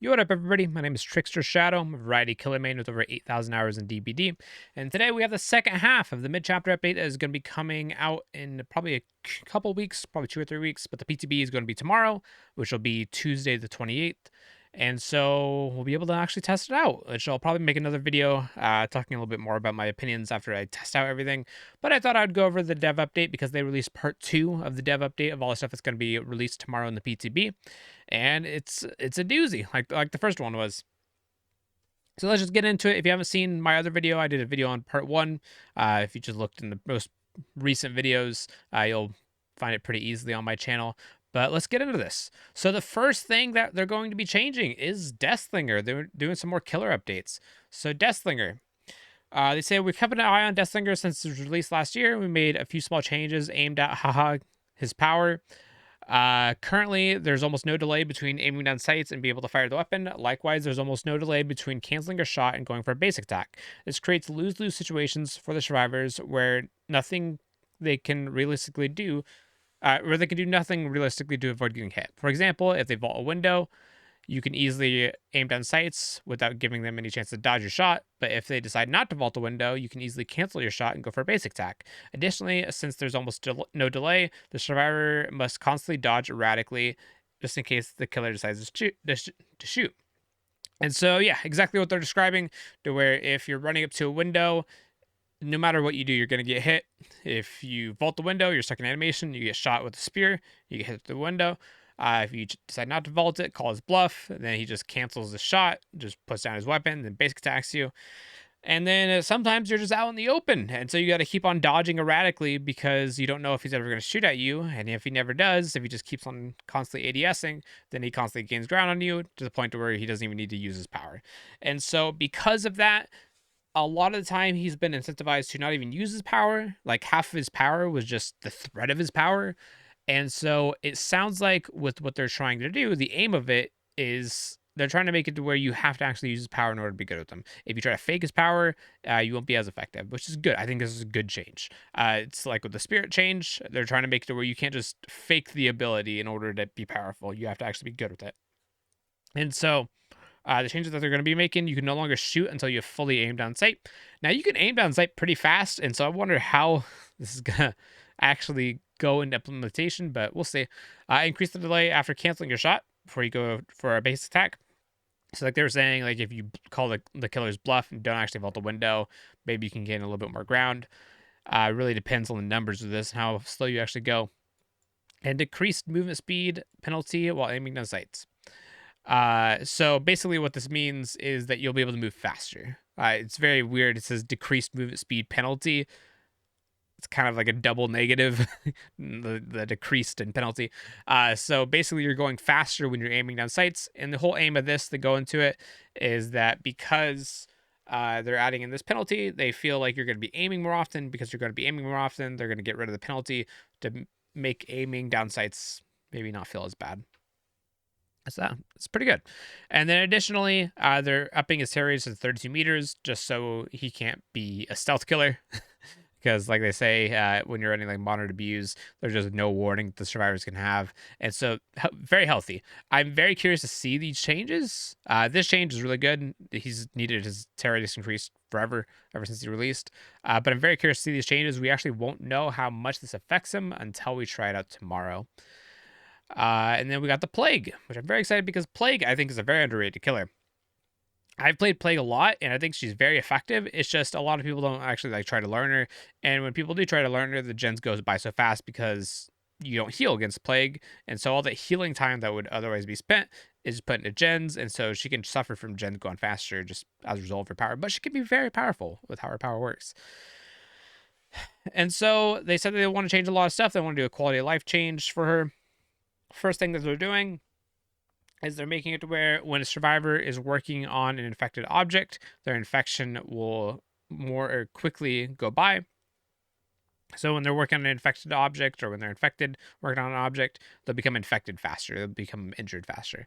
Yo, what up, everybody? My name is TricksterShadow. I'm a variety killer main with over 8,000 hours in DBD. And today we have the second half of the mid-chapter update that is going to be coming out in probably a couple weeks, probably 2 or 3 weeks. But the PTB is going to be tomorrow, which will be Tuesday the 28th. And so we'll be able to actually test it out, which I'll probably make another video talking a little bit more about my opinions after I test out everything. But I thought I'd go over the dev update because they released part 2 of the dev update of all the stuff that's going to be released tomorrow in the PTB. And it's a doozy, like the first one was. So let's just get into it. If you haven't seen my other video, I did a video on part 1. If you just looked in the most recent videos, you'll find it pretty easily on my channel. But let's get into this. So the first thing that they're going to be changing is Deathslinger. They're doing some more killer updates. So Deathslinger. They say we kept an eye on Deathslinger since it was released last year. We made a few small changes aimed at his power. Currently, there's almost no delay between aiming down sights and being able to fire the weapon. Likewise, there's almost no delay between canceling a shot and going for a basic attack. This creates lose-lose situations for the survivors where nothing they can realistically do, where they can do nothing realistically to avoid getting hit. For example, if they vault a window, you can easily aim down sights without giving them any chance to dodge your shot, but if they decide not to vault the window, you can easily cancel your shot and go for a basic attack. Additionally, since there's almost no delay, the survivor must constantly dodge erratically just in case the killer decides to shoot. And so, yeah, exactly what they're describing, to where if you're running up to a window, no matter what you do, you're going to get hit. If you vault the window, you're stuck in animation, you get shot with a spear, you get hit through the window. If you decide not to vault it, call his bluff, then he just cancels the shot, just puts down his weapon, then basic attacks you. And then sometimes you're just out in the open. And so you got to keep on dodging erratically because you don't know if he's ever going to shoot at you. And if he never does, if he just keeps on constantly ADSing, then he constantly gains ground on you to the point where he doesn't even need to use his power. And so because of that, a lot of the time he's been incentivized to not even use his power. Like half of his power was just the threat of his power. And so it sounds like with what they're trying to do, the aim of it is they're trying to make it to where you have to actually use his power in order to be good with him. If you try to fake his power, you won't be as effective, which is good. I think this is a good change. It's like with the spirit change, they're trying to make it to where you can't just fake the ability in order to be powerful. You have to actually be good with it. And so the changes that they're going to be making, you can no longer shoot until you have fully aimed down sight. Now you can aim down sight pretty fast, and so I wonder how this is going to actually go into implementation, but we'll see. Increase the delay after canceling your shot before you go for a base attack. So like they were saying, like if you call the killer's bluff and don't actually vault the window, maybe you can gain a little bit more ground. It really depends on the numbers of this and how slow you actually go. And decreased movement speed penalty while aiming down sights. So basically what this means is that you'll be able to move faster. It's very weird. It says decreased movement speed penalty. It's kind of like a double negative, the decreased in penalty. So basically you're going faster when you're aiming down sights. And the whole aim of this to go into it is that because they're adding in this penalty, they feel like you're going to be aiming more often. Because you're going to be aiming more often, they're going to get rid of the penalty to make aiming down sights maybe not feel as bad. So it's pretty good. And then additionally, they're upping his terror to 32 meters just so he can't be a stealth killer. Because like they say, when you're running like modern abuse, there's just no warning that the survivors can have. And so very healthy. I'm very curious to see these changes. This change is really good. He's needed his terror increase forever, ever since he released. But I'm very curious to see these changes. We actually won't know how much this affects him until we try it out tomorrow. And then we got the Plague, which I'm very excited because Plague, I think, is a very underrated killer. I've played Plague a lot, and I think she's very effective. It's just a lot of people don't actually like try to learn her. And when people do try to learn her, the gens goes by so fast because you don't heal against Plague. And so all the healing time that would otherwise be spent is put into gens. And so she can suffer from gens going faster just as a result of her power. But she can be very powerful with how her power works. And so they said they want to change a lot of stuff. They want to do a quality of life change for her. First thing that they're doing is they're making it to where when a survivor is working on an infected object, their infection will more quickly go by. So when they're working on an infected object, or when they're infected working on an object, they'll become infected faster. They'll become injured faster.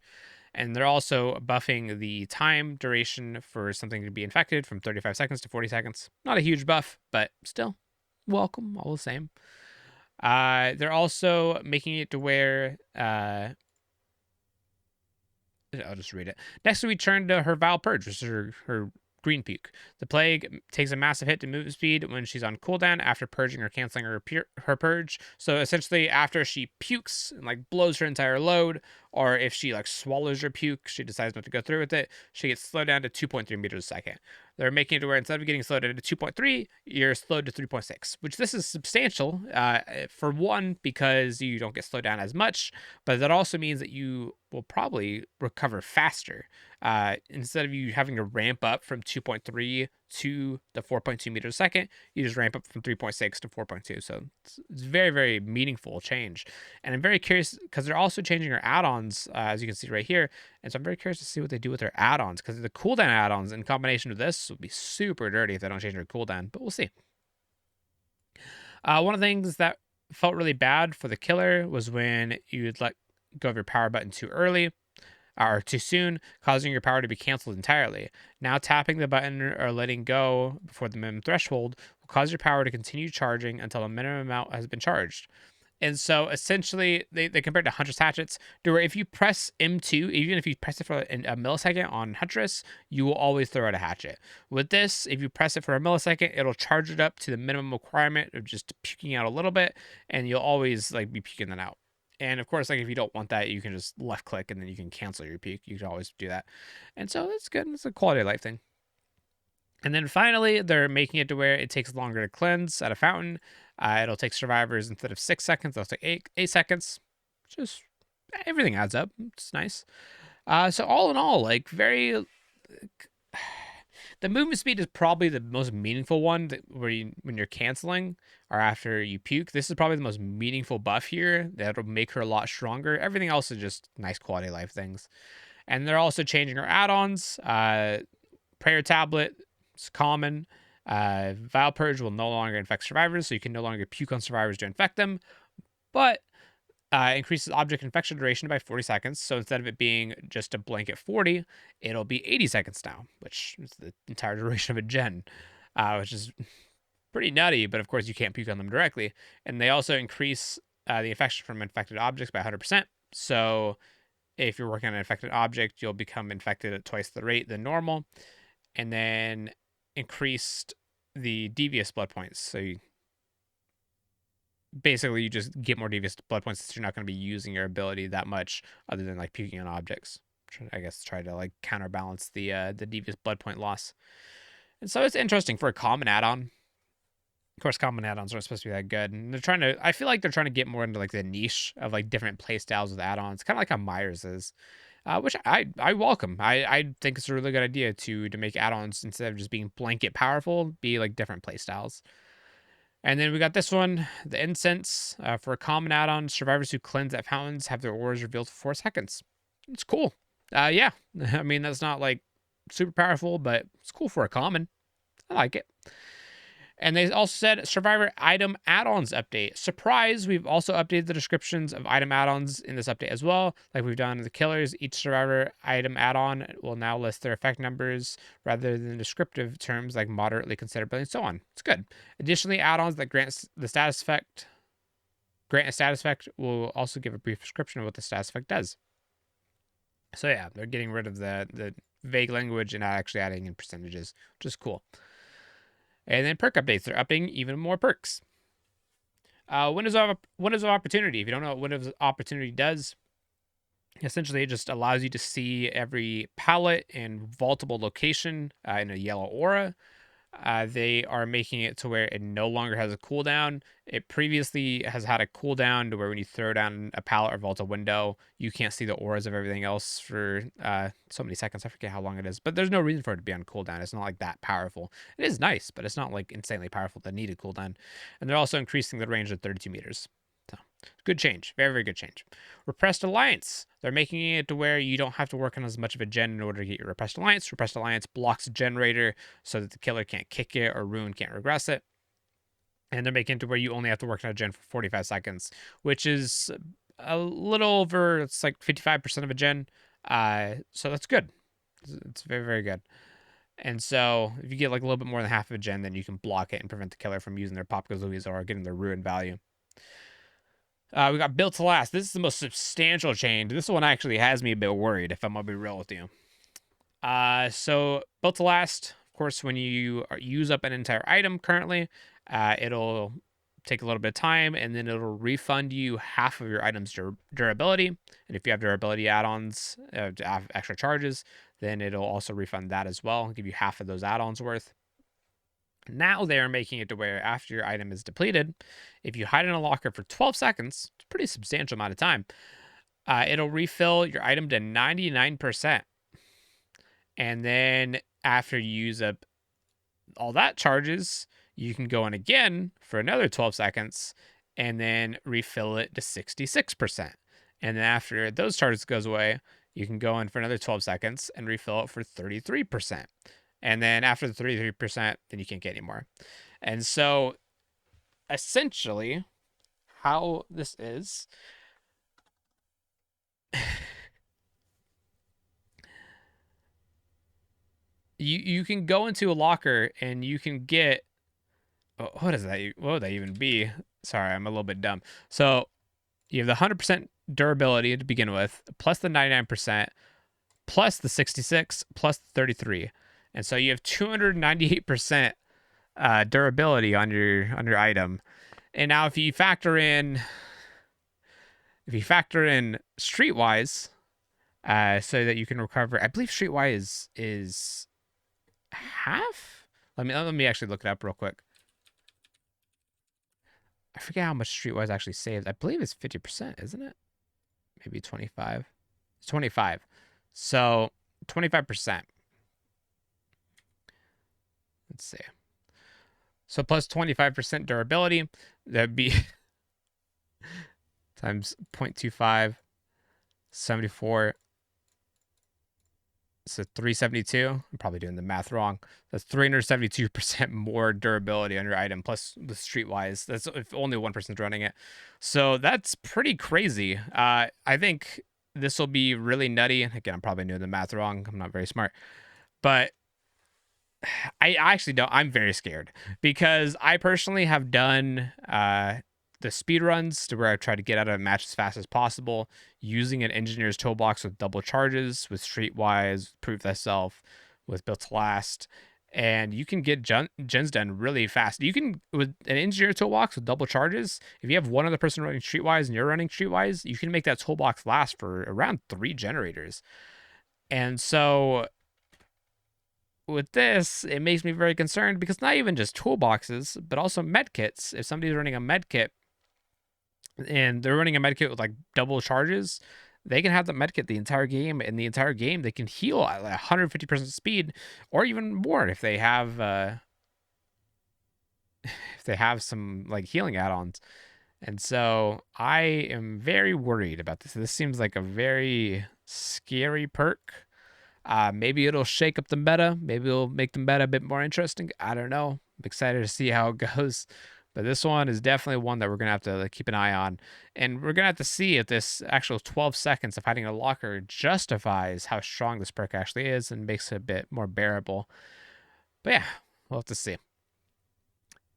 And they're also buffing the time duration for something to be infected from 35 seconds to 40 seconds. Not a huge buff, but still welcome all the same. They're also making it to where I'll just read it. Next, we turn to her Vile Purge, which is her green puke. The plague takes a massive hit to movement speed when she's on cooldown after purging or canceling her purge. So essentially, after she pukes and like blows her entire load, or if she like swallows her puke, she decides not to go through with it, she gets slowed down to 2.3 meters a second. They're making it to where instead of getting slowed down to 2.3, you're slowed to 3.6, which this is substantial. For one, because you don't get slowed down as much, but that also means that you will probably recover faster. Instead of you having to ramp up from 2.3 to the 4.2 meters a second, you just ramp up from 3.6 to 4.2. So it's very, very meaningful change. And I'm very curious because they're also changing their add-ons, as you can see right here. And so I'm very curious to see what they do with their add-ons, because the cooldown add-ons in combination with this would be super dirty if they don't change their cooldown, but we'll see. One of the things that felt really bad for the killer was when you'd let go of your power button too early or too soon, causing your power to be canceled entirely. Now tapping the button or letting go before the minimum threshold will cause your power to continue charging until the minimum amount has been charged. And so essentially, they compared to Huntress hatchets, to where if you press M2, even if you press it for a millisecond on Huntress, you will always throw out a hatchet. With this, if you press it for a millisecond, it'll charge it up to the minimum requirement of just puking out a little bit, and you'll always like be puking that out. And of course, like if you don't want that, you can just left click and then you can cancel your puke. You can always do that. And so that's good. It's a quality of life thing. And then finally, they're making it to where it takes longer to cleanse at a fountain. It'll take survivors instead of 6 seconds, it'll take 8 seconds. Just everything adds up. It's nice. So all in all, like very, the movement speed is probably the most meaningful one when you're canceling or after you puke. This is probably the most meaningful buff here that'll make her a lot stronger. Everything else is just nice quality of life things. And they're also changing her add-ons. Prayer Tablet. It's common. Vile Purge will no longer infect survivors, so you can no longer puke on survivors to infect them, but increases object infection duration by 40 seconds. So instead of it being just a blanket 40, it'll be 80 seconds now, which is the entire duration of a gen, which is pretty nutty, but of course you can't puke on them directly. And they also increase the infection from infected objects by 100%. So if you're working on an infected object, you'll become infected at twice the rate than normal. And then increased the devious blood points. So you just get more devious blood points since you're not going to be using your ability that much other than like puking on objects. I guess try to like counterbalance the devious blood point loss. And so it's interesting for a common add-on. Of course, common add-ons aren't supposed to be that good. And I feel like they're trying to get more into like the niche of like different play styles with add-ons, kind of like how Myers is. Which I welcome. I think it's a really good idea to make add-ons instead of just being blanket powerful, be like different play styles. And then we got this one, the Incense. For a common add-on, survivors who cleanse at fountains have their auras revealed for 4 seconds. It's cool. Yeah. I mean, that's not like super powerful, but it's cool for a common. I like it. And they also said Survivor item add-ons update. Surprise, we've also updated the descriptions of item add-ons in this update as well. Like we've done in the killers, each Survivor item add-on will now list their effect numbers rather than descriptive terms like moderately considerably and so on. It's good. Additionally, add-ons that grant a status effect will also give a brief description of what the status effect does. So yeah, they're getting rid of the vague language and not actually adding in percentages, which is cool. And then perk updates. They're upping even more perks. Windows of Opportunity. If you don't know what Windows of Opportunity does, essentially it just allows you to see every palette and vaultable location in a yellow aura. They are making it to where it no longer has a cooldown. It previously has had a cooldown to where when you throw down a pallet or vault a window, you can't see the auras of everything else for so many seconds. I forget how long it is, but there's no reason for it to be on cooldown. It's not like that powerful. It is nice, but it's not like insanely powerful that needed cooldown. And they're also increasing the range to 32 meters. So good change. Very, very good change. Repressed Alliance. They're making it to where you don't have to work on as much of a gen in order to get your Repressed Alliance. Repressed Alliance blocks a generator so that the killer can't kick it or Ruin can't regress it. And they're making it to where you only have to work on a gen for 45 seconds, which is a little over, it's like 55% of a gen. So that's good. It's very, very good. And so if you get like a little bit more than half of a gen, then you can block it and prevent the killer from using their Pop Gazooies or getting their Ruin value. We got Built to Last. This is the most substantial change. This one actually has me a bit worried, if I'm gonna be real with you. So Built to Last, of course, when you use up an entire item currently, it'll take a little bit of time, and then it'll refund you half of your item's durability. And if you have durability add-ons, extra charges, then it'll also refund that as well, give you half of those add-ons worth. Now they're making it to where after your item is depleted, if you hide in a locker for 12 seconds, it's a pretty substantial amount of time, it'll refill your item to 99%. And then after you use up all that charges, you can go in again for another 12 seconds and then refill it to 66%. And then after those charges goes away, you can go in for another 12 seconds and refill it for 33%. And then after the 33%, then you can't get any more. And so essentially how this is, you can go into a locker and you can get, what is that? What would that even be? Sorry, I'm a little bit dumb. So you have the 100% durability to begin with, plus the 99%, plus the 66, plus the 33. And so you have 298% durability on your item. And now if you factor in Streetwise, so that you can recover, I believe Streetwise is half. Let me actually look it up real quick. I forget how much Streetwise actually saves. I believe it's 50%, isn't it? Maybe 25. It's 25. So 25%. Let's see. So plus 25% durability, that'd be times 0.25, 74. So 372. I'm probably doing the math wrong. That's 372% more durability on your item, plus the Streetwise. That's if only one person's running it. So that's pretty crazy. I think this will be really nutty. Again, I'm probably doing the math wrong. I'm not very smart. But I actually don't. I'm very scared because I personally have done the speed runs to where I try to get out of a match as fast as possible using an engineer's toolbox with double charges, with Streetwise, Proof Thyself, with Built to Last, and you can get gens done really fast. You can, with an engineer's toolbox with double charges, if you have one other person running Streetwise and you're running Streetwise, you can make that toolbox last for around 3 generators. And so with this, it makes me very concerned because not even just toolboxes, but also medkits. If somebody's running a medkit and they're running a medkit with like double charges, they can have the medkit the entire game. In the entire game, they can heal at like 150% speed, or even more if they have some like healing add-ons. And so I am very worried about this. This seems like a very scary perk. Maybe it'll shake up the meta. Maybe it'll make the meta a bit more interesting. I don't know. I'm excited to see how it goes. But this one is definitely one that we're going to have to keep an eye on. And we're going to have to see if this actual 12 seconds of hiding a locker justifies how strong this perk actually is and makes it a bit more bearable. But yeah, we'll have to see.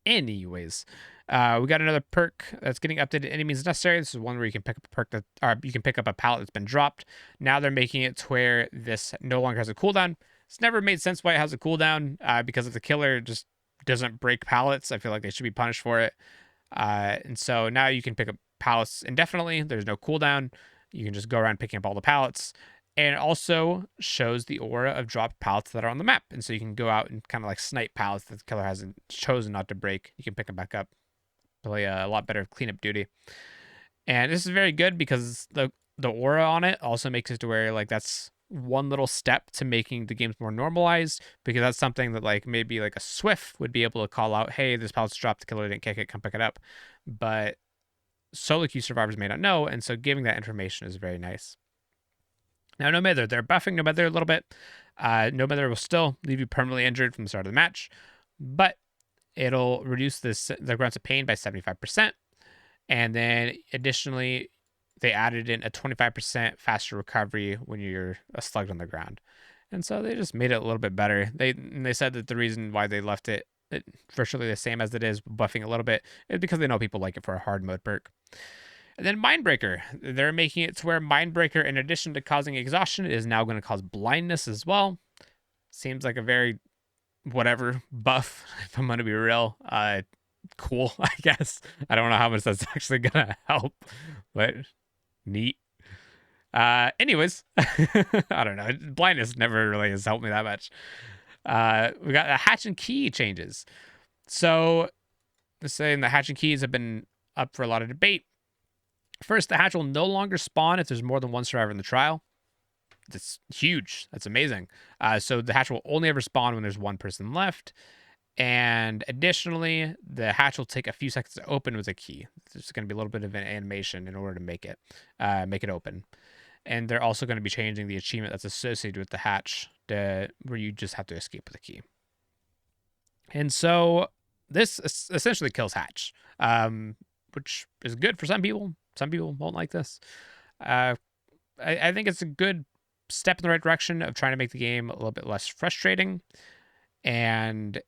Anyways, we got another perk that's getting updated. Any means necessary. This is one where you can pick up a perk you can pick up a pallet that's been dropped. Now they're making it to where this no longer has a cooldown. It's never made sense why it has a cooldown, because if the killer just doesn't break pallets, I feel like they should be punished for it. And so now you can pick up pallets indefinitely. There's no cooldown. You can just go around picking up all the pallets. And it also shows the aura of dropped pallets that are on the map. And so you can go out and kind of like snipe pallets that the killer hasn't chosen not to break. You can pick them back up. Play a lot better cleanup duty. And this is very good because the aura on it also makes it to where like that's one little step to making the games more normalized, because that's something that like maybe like a Swift would be able to call out, hey, this pallet's dropped, the killer didn't kick it, come pick it up. But solo queue survivors may not know, and so giving that information is very nice. Now, No Mither, they're buffing No Mither a little bit. No Mither will still leave you permanently injured from the start of the match, but it'll reduce the grunts of pain by 75%. And then additionally, they added in a 25% faster recovery when you're slugged on the ground. And so they just made it a little bit better. They said that the reason why they left it virtually the same as it is, buffing a little bit, is because they know people like it for a hard mode perk. And then Mindbreaker. They're making it to where Mindbreaker, in addition to causing exhaustion, is now going to cause blindness as well. Seems like a very whatever buff, if I'm going to be real. Cool, I guess. I don't know how much that's actually going to help, but neat. Anyways, I don't know. Blindness never really has helped me that much. We got the hatch and key changes. So, saying the hatch and keys have been up for a lot of debate. First, the hatch will no longer spawn if there's more than one survivor in the trial. That's huge. That's amazing. So the hatch will only ever spawn when there's one person left. And additionally, the hatch will take a few seconds to open with a key. There's going to be a little bit of an animation in order to make it open. And they're also going to be changing the achievement that's associated with the hatch where you just have to escape with a key. And so this essentially kills hatch, which is good for some people. Some people won't like this. I think it's a good step in the right direction of trying to make the game a little bit less frustrating. And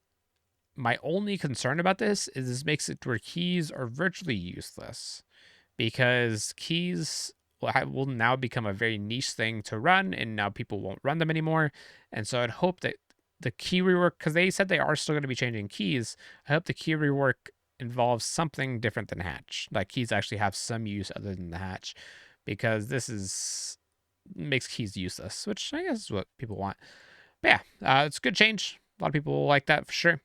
my only concern about this is this makes it where keys are virtually useless, because keys will now become a very niche thing to run, and now people won't run them anymore. And so I'd hope that the key rework, because they said they are still going to be changing keys, I hope the key rework involves something different than hatch. Like keys actually have some use other than the hatch, because this makes keys useless, which I guess is what people want. But yeah, it's a good change. A lot of people like that for sure.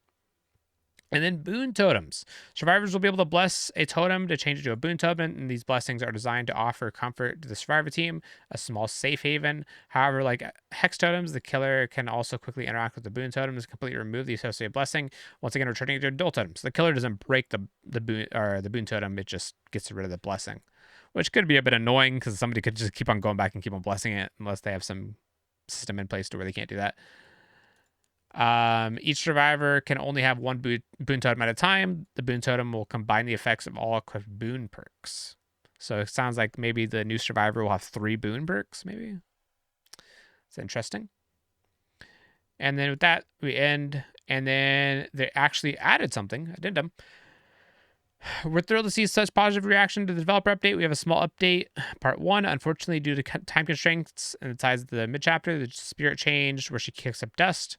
And then boon totems. Survivors will be able to bless a totem to change it to a boon totem, and these blessings are designed to offer comfort to the survivor team, a small safe haven. However, like hex totems, the killer can also quickly interact with the boon totem to completely remove the associated blessing, once again returning it to a dual totem. So the killer doesn't break the boon totem, it just gets rid of the blessing, which could be a bit annoying because somebody could just keep on going back and keep on blessing it unless they have some system in place to where they can't do that. Each survivor can only have one boon totem at a time. The boon totem will combine the effects of all equipped boon perks. So it sounds like maybe the new survivor will have 3 boon perks, maybe. It's interesting. And then with that, we end. And then they actually added something, addendum. We're thrilled to see such positive reaction to the developer update. We have a small update, part 1. Unfortunately, due to time constraints and the size of the mid-chapter, the spirit changed where she kicks up dust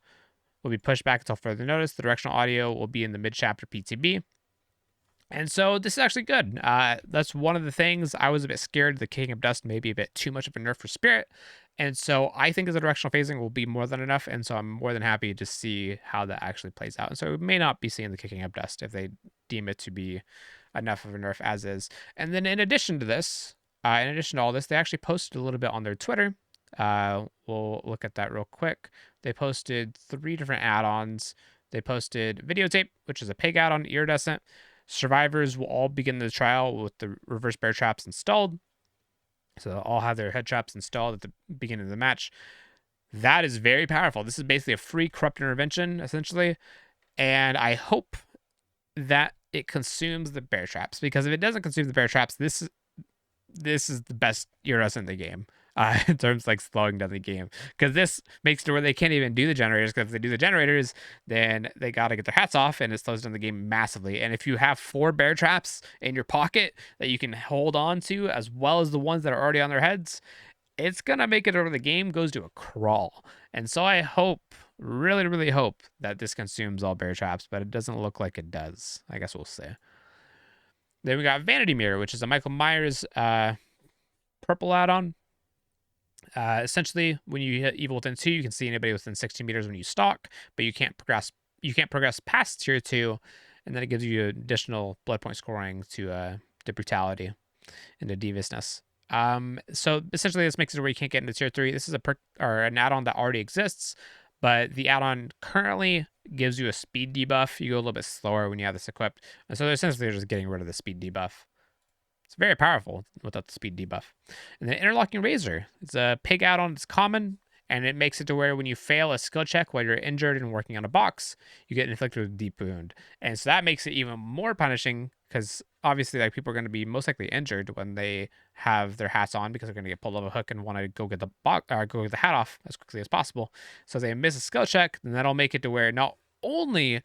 will be pushed back until further notice. The directional audio will be in the mid-chapter PTB. And so this is actually good. That's one of the things I was a bit scared. The kicking up dust may be a bit too much of a nerf for spirit. And so I think the directional phasing will be more than enough. And so I'm more than happy to see how that actually plays out. And so we may not be seeing the kicking up dust if they deem it to be enough of a nerf as is. And then in addition to this, in addition to all this, they actually posted a little bit on their Twitter. We'll look at that real quick. They posted 3 different add-ons. They posted Videotape, which is a pig add-on, Iridescent. Survivors will all begin the trial with the reverse bear traps installed. So they'll all have their head traps installed at the beginning of the match. That is very powerful. This is basically a free corrupt intervention, essentially. And I hope that it consumes the bear traps, because if it doesn't consume the bear traps, this is the best Iridescent in the game. In terms of like slowing down the game, because this makes it to where they can't even do the generators, because if they do the generators, then they got to get their hats off, and it slows down the game massively. And if you have 4 bear traps in your pocket that you can hold on to, as well as the ones that are already on their heads, it's gonna make it over the game goes to a crawl. And so I hope, really, really hope that this consumes all bear traps, but it doesn't look like it does. I guess we'll see. Then we got Vanity Mirror, which is a Michael Myers purple add-on. Essentially, when you hit Evil Within 2, you can see anybody within 16 meters when you stalk, but you can't progress. You can't progress past tier 2, and then it gives you additional blood point scoring to brutality and to deviousness. So essentially, this makes it where you can't get into tier 3. This is a perk or an add-on that already exists, but the add-on currently gives you a speed debuff. You go a little bit slower when you have this equipped, and so essentially they're just getting rid of the speed debuff. It's very powerful without the speed debuff. And then Interlocking Razor. It's a pig add-on. It's common, and it makes it to where when you fail a skill check while you're injured and working on a box, you get inflicted with a deep wound. And so that makes it even more punishing, because obviously like people are going to be most likely injured when they have their hats on, because they're going to get pulled off a hook and want to go get the go get the hat off as quickly as possible. So if they miss a skill check, then that'll make it to where not only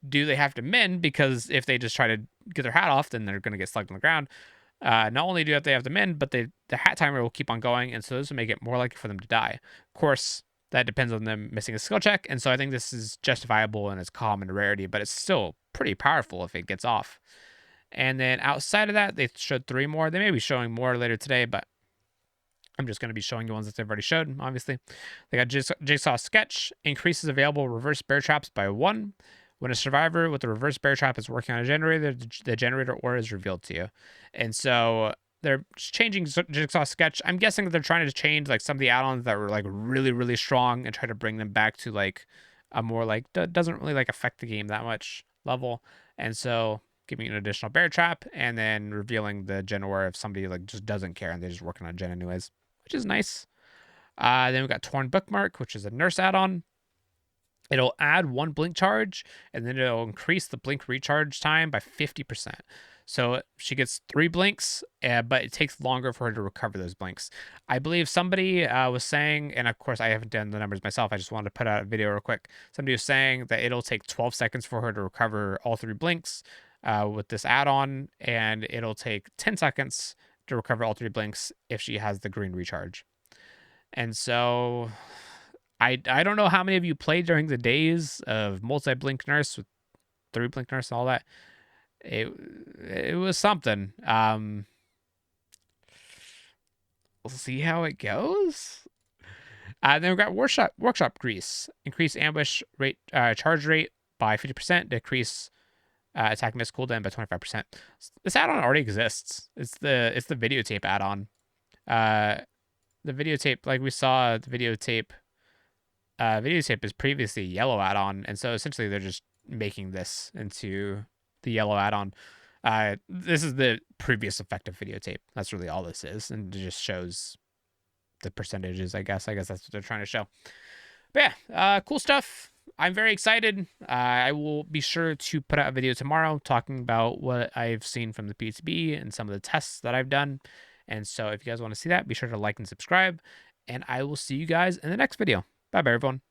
do they have to mend, because if they just try to get their hat off, then they're going to get slugged on the ground. Not only do they have them in, but the hat timer will keep on going, and so this will make it more likely for them to die. Of course, that depends on them missing a skill check, and so I think this is justifiable in its common rarity, but it's still pretty powerful if it gets off. And then outside of that, they showed 3 more. They may be showing more later today, but I'm just going to be showing you ones that they've already showed, obviously. They got Jigsaw Sketch, increases available reverse bear traps by 1. When a survivor with a reverse bear trap is working on a generator, the generator aura is revealed to you. And so they're changing Jigsaw Sketch. I'm guessing that they're trying to change like some of the add-ons that were like really, really strong and try to bring them back to like a more like doesn't really like affect the game that much level. And so giving an additional bear trap and then revealing the gen aura if somebody like just doesn't care and they're just working on gen anyways, which is nice. Then we got Torn Bookmark, which is a nurse add-on. It'll add 1 blink charge, and then it'll increase the blink recharge time by 50%. So she gets 3 blinks, but it takes longer for her to recover those blinks. I believe somebody was saying, and of course I haven't done the numbers myself, I just wanted to put out a video real quick. Somebody was saying that it'll take 12 seconds for her to recover all 3 blinks with this add-on, and it'll take 10 seconds to recover all 3 blinks if she has the green recharge. And so I don't know how many of you played during the days of multi-blink nurse with 3 blink nurse and all that. It was something. We'll see how it goes. Then we've got workshop grease. Increase ambush rate charge rate by 50%. Decrease attack miss cooldown by 25%. This add-on already exists. It's the videotape add-on. The videotape, like we saw, the videotape is previously a yellow add-on, and so essentially they're just making this into the yellow add-on. This is the previous effective videotape. That's really all this is, and it just shows the percentages, I guess. That's what they're trying to show. But yeah, cool stuff. I'm very excited. I will be sure to put out a video tomorrow talking about what I've seen from the PTB and some of the tests that I've done. And so if you guys want to see that, be sure to like and subscribe. And I will see you guys in the next video. Bye-bye, everyone.